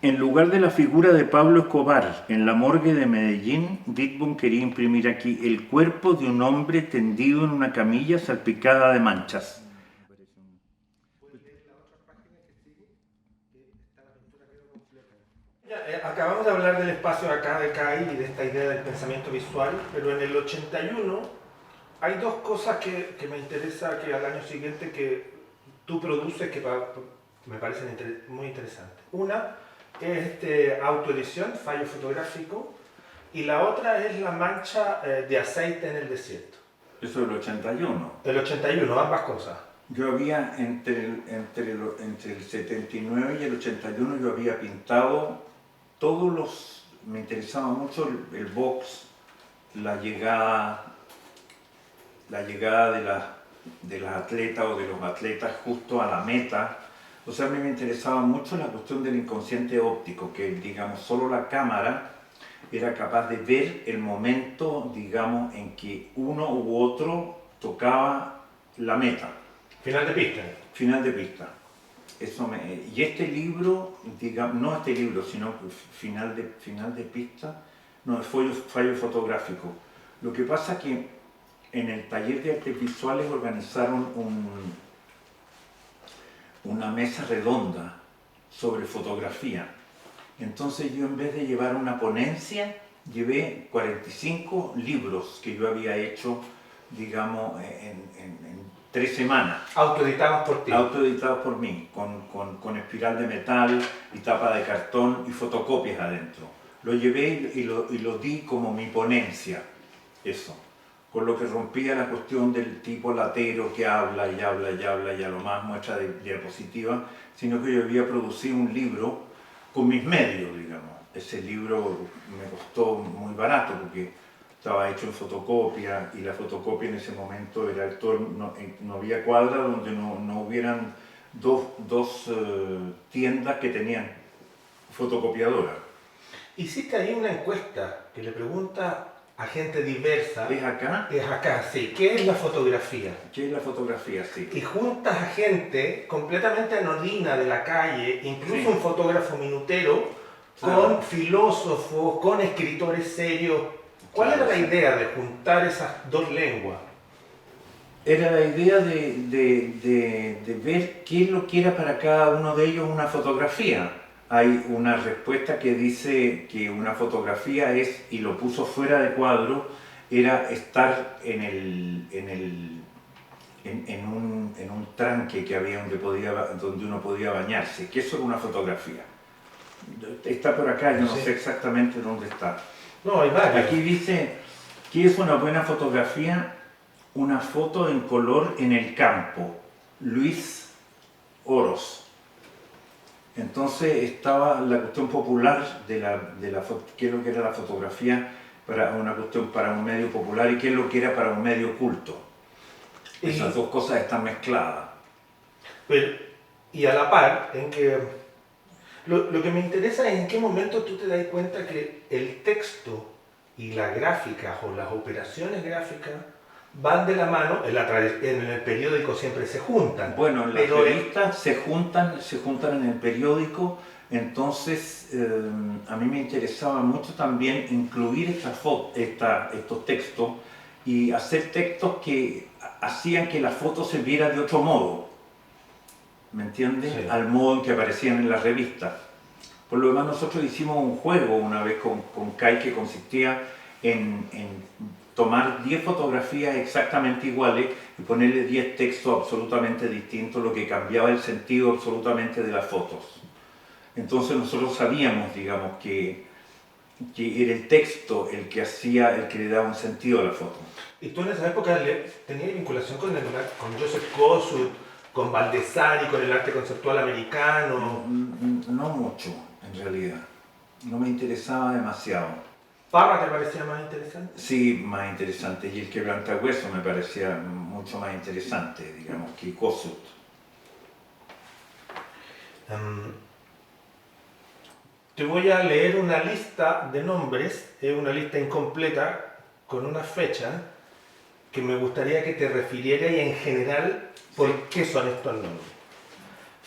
En lugar de la figura de Pablo Escobar en la morgue de Medellín, Bitbon quería imprimir aquí el cuerpo de un hombre tendido en una camilla salpicada de manchas. Acabamos de hablar del espacio acá de Kai y de esta idea del pensamiento visual, pero en el 81 hay dos cosas que me interesa que al año siguiente que tú produces que me parecen muy interesantes. Una es autoedición, fallo fotográfico, y la otra es la mancha de aceite en el desierto. Eso del 81. El 81, ambas cosas. Yo había, entre el 79 y el 81, yo había pintado todos los... Me interesaba mucho el box, la llegada de las atletas o de los atletas justo a la meta. O sea, a mí me interesaba mucho la cuestión del inconsciente óptico, que digamos solo la cámara era capaz de ver el momento, digamos, en que uno u otro tocaba la meta. Final de pista. Final de pista. Y este libro, digamos, no este libro, sino final de pista, no, es fallo fotográfico. Lo que pasa es que en el taller de artes visuales organizaron una mesa redonda sobre fotografía. Entonces yo, en vez de llevar una ponencia, llevé 45 libros que yo había hecho, digamos, en 3 semanas. Autoeditados por ti. Autoeditados por mí, con espiral de metal y tapa de cartón y fotocopias adentro. Lo llevé y lo di como mi ponencia, eso. Con lo que rompía la cuestión del tipo latero que habla y habla y habla y a lo más muestra de diapositiva, sino que yo había producido un libro con mis medios, digamos. Ese libro me costó muy barato porque estaba hecho en fotocopia y la fotocopia en ese momento era no había cuadra donde no hubieran dos tiendas que tenían fotocopiadora. Hiciste ahí una encuesta que le pregunta a gente diversa. ¿Es acá? Es acá, sí. ¿Qué es la fotografía? ¿Qué es la fotografía? Sí. Y juntas a gente completamente anodina de la calle, incluso Sí. un fotógrafo minutero, con filósofos, con escritores serios. ¿Cuál era la idea de juntar esas dos lenguas? Era la idea de ver qué es lo que era para cada uno de ellos una fotografía. Hay una respuesta que dice que una fotografía es, y lo puso fuera de cuadro, era estar en un tranque que había donde uno podía bañarse, que eso era una fotografía. Está por acá, yo no sé exactamente dónde está. No, hay varios. Aquí dice, ¿qué es una buena fotografía? Una foto en color en el campo. Luis Oros. Entonces estaba la cuestión popular de qué es lo que era la fotografía para una cuestión para un medio popular y qué es lo que era para un medio culto. Esas dos cosas están mezcladas. Y a la par, en que lo que me interesa es en qué momento tú te das cuenta que el texto y la gráfica o las operaciones gráficas van de la mano, en el periódico siempre se juntan. Bueno, las revistas se juntan en el periódico, entonces a mí me interesaba mucho también incluir estos textos y hacer textos que hacían que la foto se viera de otro modo, ¿me entiendes? Sí. Al modo en que aparecían en las revistas. Por lo demás, nosotros hicimos un juego una vez con Kai que consistía en tomar 10 fotografías exactamente iguales y ponerle 10 textos absolutamente distintos, lo que cambiaba el sentido absolutamente de las fotos. Entonces nosotros sabíamos, digamos, que era el texto el que le daba un sentido a la foto. ¿Y tú en esa época tenías vinculación con Joseph Kosuth, con Baldessari, con el arte conceptual americano? No mucho, en realidad. No me interesaba demasiado. ¿Parra te parecía más interesante? Sí, más interesante. Y el quebrantahueso me parecía mucho más interesante, digamos, que Kosuth. Te voy a leer una lista de nombres, es una lista incompleta, con una fecha, que me gustaría que te refirieras y en general, ¿por qué son estos nombres?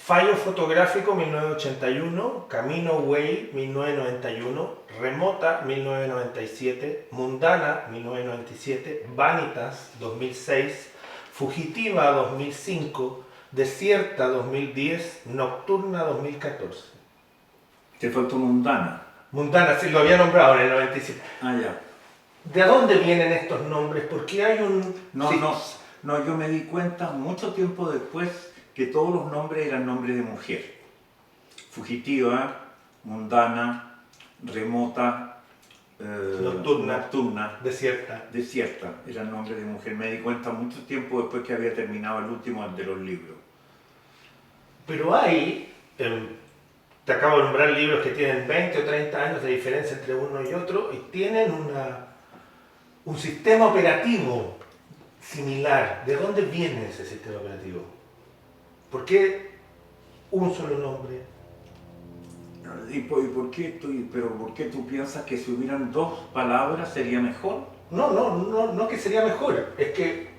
Fallo fotográfico 1981, Camino Way 1991, Remota 1997, Mundana 1997, Vanitas 2006, Fugitiva 2005, Desierta 2010, Nocturna 2014. Te faltó Mundana. Mundana, sí, lo había nombrado en el 97. Ah, ya. ¿De dónde vienen estos nombres? Porque hay un... No, sí. no, yo me di cuenta mucho tiempo después que todos los nombres eran nombres de mujer. Fugitiva, Mundana, Remota, Nocturna, Desierta, eran nombres de mujer. Me di cuenta mucho tiempo después que había terminado el último de los libros. Pero hay, te acabo de nombrar libros que tienen 20 o 30 años de diferencia entre uno y otro y tienen un sistema operativo similar. ¿De dónde viene ese sistema operativo? ¿Por qué un solo nombre? ¿Y por qué tú piensas que si hubieran dos palabras sería mejor? No que sería mejor. Es que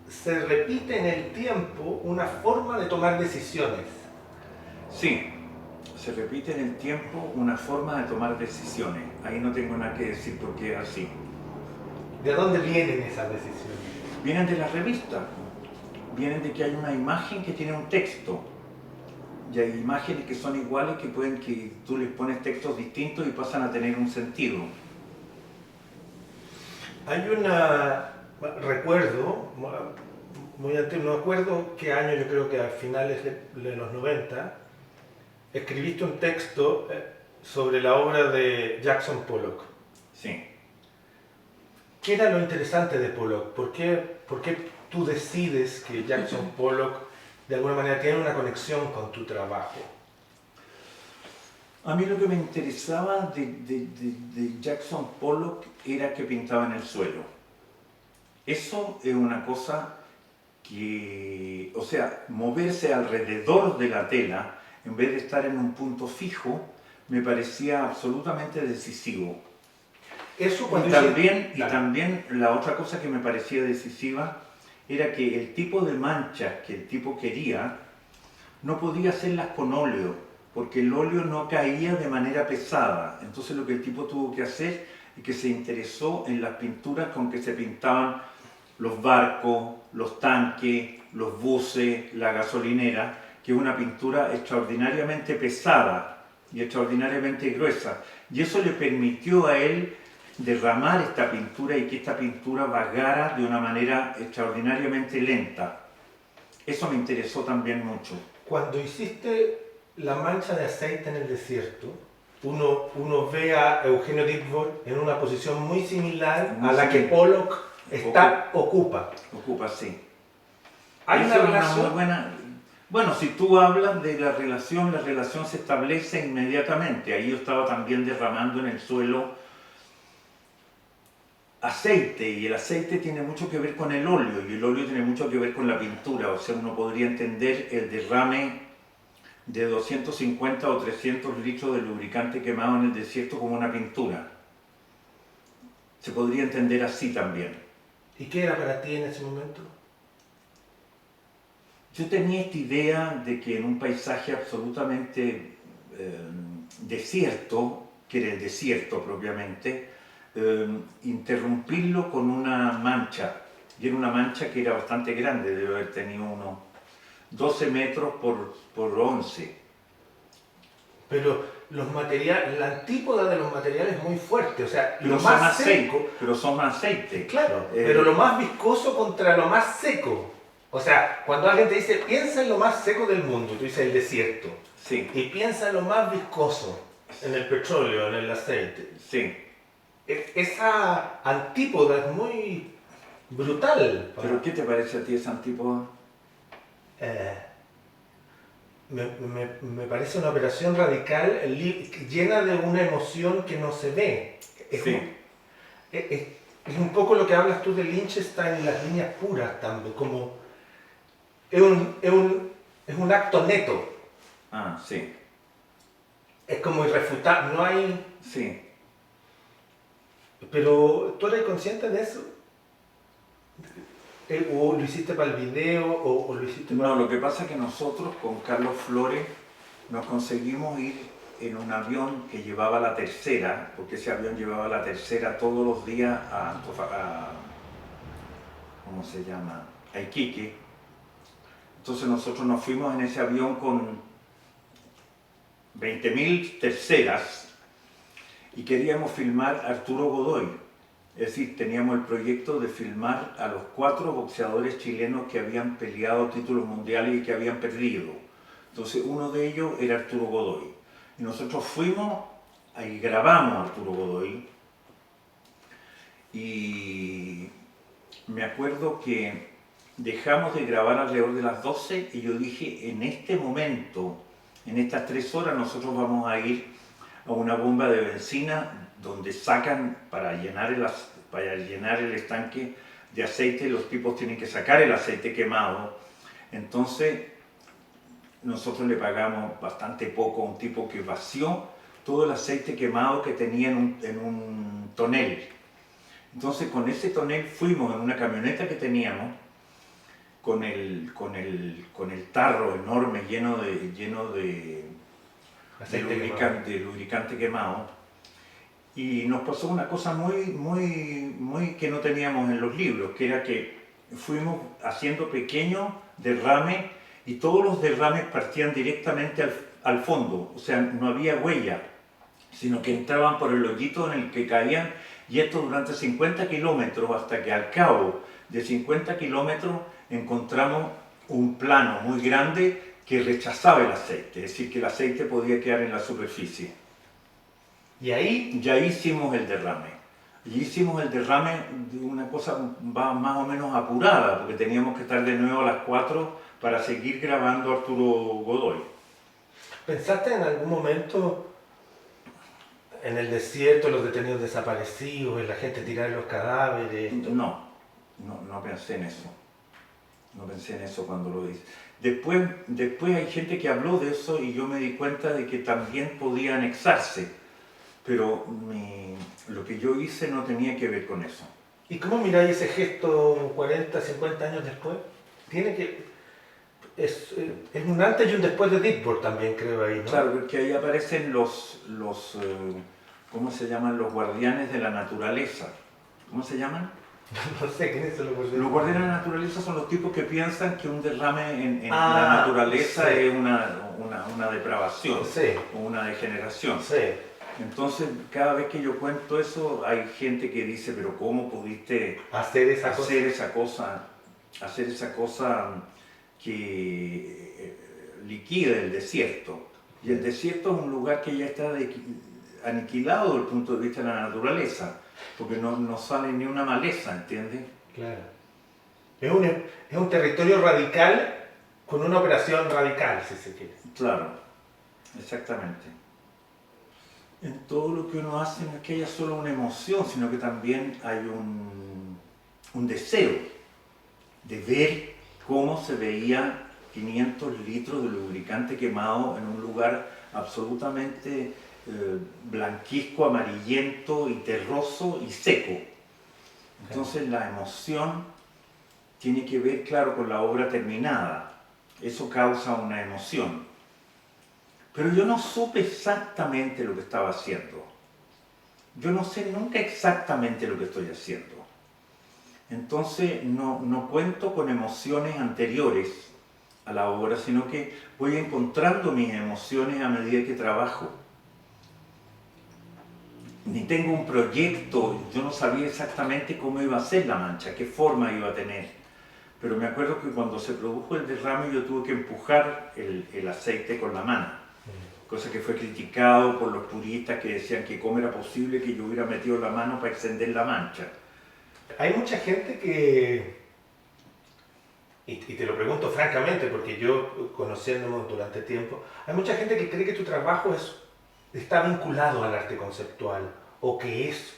se repite en el tiempo una forma de tomar decisiones. Sí, se repite en el tiempo una forma de tomar decisiones. Ahí no tengo nada que decir porque es así. ¿De dónde vienen esas decisiones? Vienen de la revista. Vienen de que hay una imagen que tiene un texto. Y hay imágenes que son iguales que tú les pones textos distintos y pasan a tener un sentido. Hay recuerdo, muy antiguo, no recuerdo qué año, yo creo que a finales de los 90, escribiste un texto sobre la obra de Jackson Pollock. Sí. ¿Qué era lo interesante de Pollock? ¿Por qué tú decides que Jackson Pollock de alguna manera tiene una conexión con tu trabajo? A mí lo que me interesaba de Jackson Pollock era que pintaba en el suelo. Eso es una cosa que, o sea, moverse alrededor de la tela en vez de estar en un punto fijo, me parecía absolutamente decisivo. Eso cuando y también la otra cosa que me parecía decisiva era que el tipo de manchas que el tipo quería no podía hacerlas con óleo, porque el óleo no caía de manera pesada. Entonces lo que el tipo tuvo que hacer es que se interesó en las pinturas con que se pintaban los barcos, los tanques, los buses, la gasolinera, que es una pintura extraordinariamente pesada y extraordinariamente gruesa. Y eso le permitió a él derramar esta pintura y que esta pintura vagara de una manera extraordinariamente lenta. Eso me interesó también mucho. Cuando hiciste la mancha de aceite en el desierto, uno ve a Eugenio Dittborn en una posición muy similar a la que Pollock ocupa. Ocupa, sí. Hay una relación... muy buena... Bueno, si tú hablas de la relación se establece inmediatamente. Ahí yo estaba también derramando en el suelo aceite, y el aceite tiene mucho que ver con el óleo, y el óleo tiene mucho que ver con la pintura. O sea, uno podría entender el derrame de 250 o 300 litros de lubricante quemado en el desierto como una pintura. Se podría entender así también. ¿Y qué era para ti en ese momento? Yo tenía esta idea de que en un paisaje absolutamente desierto, que era el desierto propiamente, interrumpirlo con una mancha. Y era una mancha que era bastante grande, debe haber tenido unos 12 metros por 11. Pero los materiales, la antípoda de los materiales es muy fuerte, o sea, Pero lo más seco... Pero son aceite. Claro, pero lo más viscoso contra lo más seco. O sea, cuando alguien te dice, piensa en lo más seco del mundo, tú dices el desierto. Sí. Y piensa en lo más viscoso, en el petróleo, en el aceite. Sí. Esa antípoda es muy brutal. ¿Pero qué te parece a ti esa antípoda? Me parece una operación radical llena de una emoción que no se ve. Es un poco lo que hablas tú de Lichtenstein en las líneas puras, también, como es un acto neto. Ah, sí. Es como irrefutable, no hay... Sí. Pero, ¿tú eres consciente de eso? ¿O lo hiciste para el video o lo hiciste para...? No, lo que pasa es que nosotros con Carlos Flores nos conseguimos ir en un avión que llevaba la tercera, porque ese avión llevaba la tercera todos los días ¿cómo se llama? A Iquique. Entonces nosotros nos fuimos en ese avión con 20.000 terceras y queríamos filmar a Arturo Godoy. Es decir, teníamos el proyecto de filmar a los 4 boxeadores chilenos que habían peleado títulos mundiales y que habían perdido. Entonces uno de ellos era Arturo Godoy. Y nosotros fuimos y grabamos a Arturo Godoy. Y me acuerdo que dejamos de grabar alrededor de las 12 y yo dije, en este momento, en estas 3 horas, nosotros vamos a ir a una bomba de benzina donde sacan para llenar el estanque de aceite, los tipos tienen que sacar el aceite quemado. Entonces nosotros le pagamos bastante poco a un tipo que vació todo el aceite quemado que tenía en un tonel. Entonces con ese tonel fuimos en una camioneta que teníamos con el tarro enorme lleno de lubricante quemado. Y nos pasó una cosa muy que no teníamos en los libros, que era que fuimos haciendo pequeños derrames y todos los derrames partían directamente al fondo, o sea, no había huella, sino que entraban por el hoyito en el que caían, y esto durante 50 kilómetros, hasta que al cabo de 50 kilómetros encontramos un plano muy grande que rechazaba el aceite, es decir, que el aceite podía quedar en la superficie. Y ahí ya hicimos el derrame. Y hicimos el derrame de una cosa más o menos apurada, porque teníamos que estar de nuevo a las 4 para seguir grabando a Arturo Godoy. ¿Pensaste en algún momento en el desierto, los detenidos desaparecidos, en la gente tirar los cadáveres? No pensé en eso. No pensé en eso cuando lo hice. Después hay gente que habló de eso y yo me di cuenta de que también podía anexarse. Pero lo que yo hice no tenía que ver con eso. ¿Y cómo miráis ese gesto 40, 50 años después? Es un antes y un después de Ditburg también, creo ahí, ¿no? Claro, porque ahí aparecen ¿cómo se llaman? Los guardianes de la naturaleza. ¿Cómo se llaman? No sé, ¿quiénes son los guardianes? Los guardianes de la naturaleza son los tipos que piensan que un derrame en la naturaleza sí. es una depravación, sí. o una degeneración. Sí. Entonces, cada vez que yo cuento eso, hay gente que dice, pero ¿cómo pudiste hacer esa cosa que liquide el desierto? Y el desierto es un lugar que ya está aniquilado desde el punto de vista de la naturaleza, porque no sale ni una maleza, ¿entiendes? Claro. Es un territorio radical con una operación radical, si se quiere. Claro, exactamente. En todo lo que uno hace no es que haya solo una emoción, sino que también hay un deseo de ver cómo se veía 500 litros de lubricante quemado en un lugar absolutamente blanquizco, amarillento y terroso y seco. Entonces la emoción tiene que ver, claro, con la obra terminada. Eso causa una emoción. Pero yo no supe exactamente lo que estaba haciendo. Yo no sé nunca exactamente lo que estoy haciendo. Entonces no cuento con emociones anteriores a la obra, sino que voy encontrando mis emociones a medida que trabajo. Ni tengo un proyecto, yo no sabía exactamente cómo iba a ser la mancha, qué forma iba a tener. Pero me acuerdo que cuando se produjo el derrame yo tuve que empujar el aceite con la mano. Cosa que fue criticado por los puristas que decían que cómo era posible que yo hubiera metido la mano para extender la mancha. Hay mucha gente que, y te lo pregunto francamente porque yo conociéndonos durante tiempo, hay mucha gente que cree que tu trabajo está vinculado al arte conceptual o que es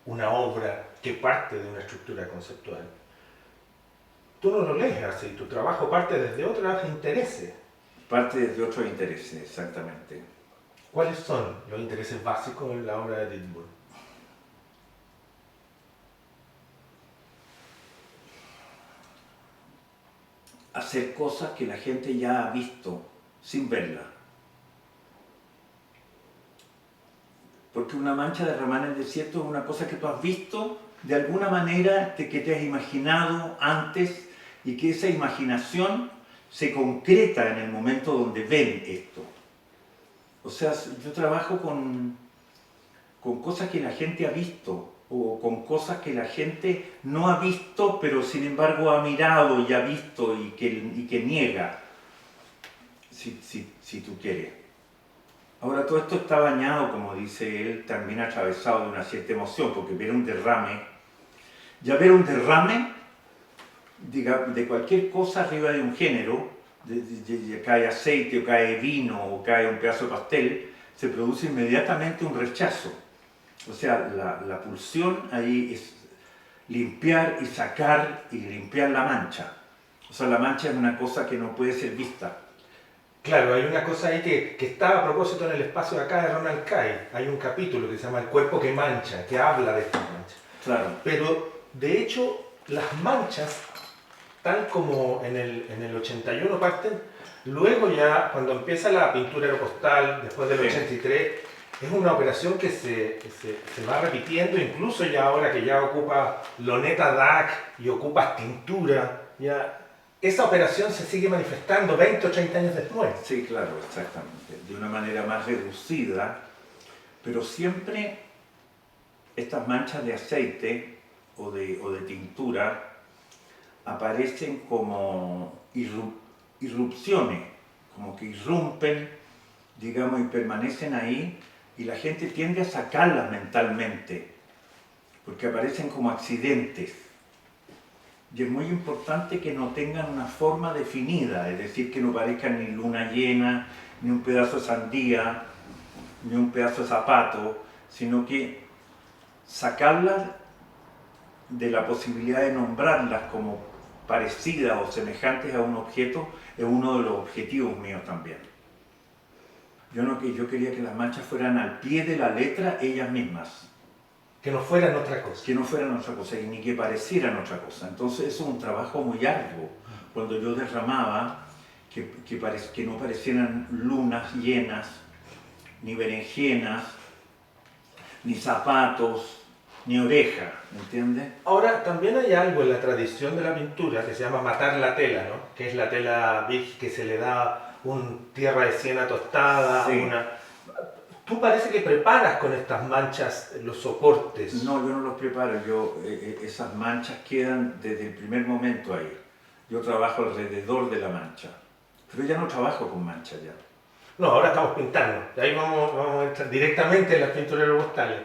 una obra que parte de una estructura conceptual. Tú no lo lees así, tu trabajo parte desde otros intereses. Parte desde otros intereses, exactamente. ¿Cuáles son los intereses básicos en la obra de Ditburg? hacer cosas que la gente ya ha visto sin verla. Porque una mancha derramada en el desierto es una cosa que tú has visto de alguna manera, que te has imaginado antes, y que esa imaginación se concreta en el momento donde ven esto. O sea, yo trabajo con cosas que la gente ha visto, o con cosas que la gente no ha visto, pero sin embargo ha mirado y ha visto y que niega, si tú quieres. Ahora todo esto está bañado, como dice él, también atravesado de una cierta emoción, porque ver un derrame, ver un derrame de cualquier cosa arriba de un género, cae aceite o cae vino o cae un pedazo de pastel, se produce inmediatamente un rechazo. O sea, la pulsión ahí es limpiar y sacar y limpiar la mancha. O sea, la mancha es una cosa que no puede ser vista. Claro, hay una cosa ahí que está a propósito en el espacio de acá de Ronald Kay. Hay un capítulo que se llama El cuerpo que mancha, que habla de estas manchas. Claro. Pero, de hecho, las manchas, tal como en el 81 parten, luego ya, cuando empieza la pintura aeropostal, después del 83, es una operación que se va repitiendo, incluso ya ahora que ya ocupa loneta DAC y ocupa tintura, ya esa operación se sigue manifestando 20 o 30 años después. Sí, claro, exactamente. De una manera más reducida, pero siempre estas manchas de aceite o de tintura aparecen como irrupciones, como que irrumpen, digamos, y permanecen ahí, y la gente tiende a sacarlas mentalmente, porque aparecen como accidentes. Y es muy importante que no tengan una forma definida, es decir, que no parezcan ni luna llena, ni un pedazo de sandía, ni un pedazo de zapato, sino que sacarlas de la posibilidad de nombrarlas como parecidas o semejantes a un objeto es uno de los objetivos míos también. Yo quería que las manchas fueran al pie de la letra ellas mismas. Que no fueran otra cosa. Que no fueran otra cosa y ni que parecieran otra cosa. Entonces eso es un trabajo muy arduo. Cuando yo derramaba, que no parecieran lunas llenas, ni berenjenas, ni zapatos, ni oreja, ¿entiendes? Ahora, también hay algo en la tradición de la pintura que se llama matar la tela, ¿no? Que es la tela virgen que se le da un tierra de siena tostada, sí. Tú parece que preparas con estas manchas los soportes. No, yo no los preparo, esas manchas quedan desde el primer momento ahí. Yo trabajo alrededor de la mancha, pero ya no trabajo con manchas ya. No, ahora estamos pintando, ahí vamos a entrar directamente en las pinturas aeropostales.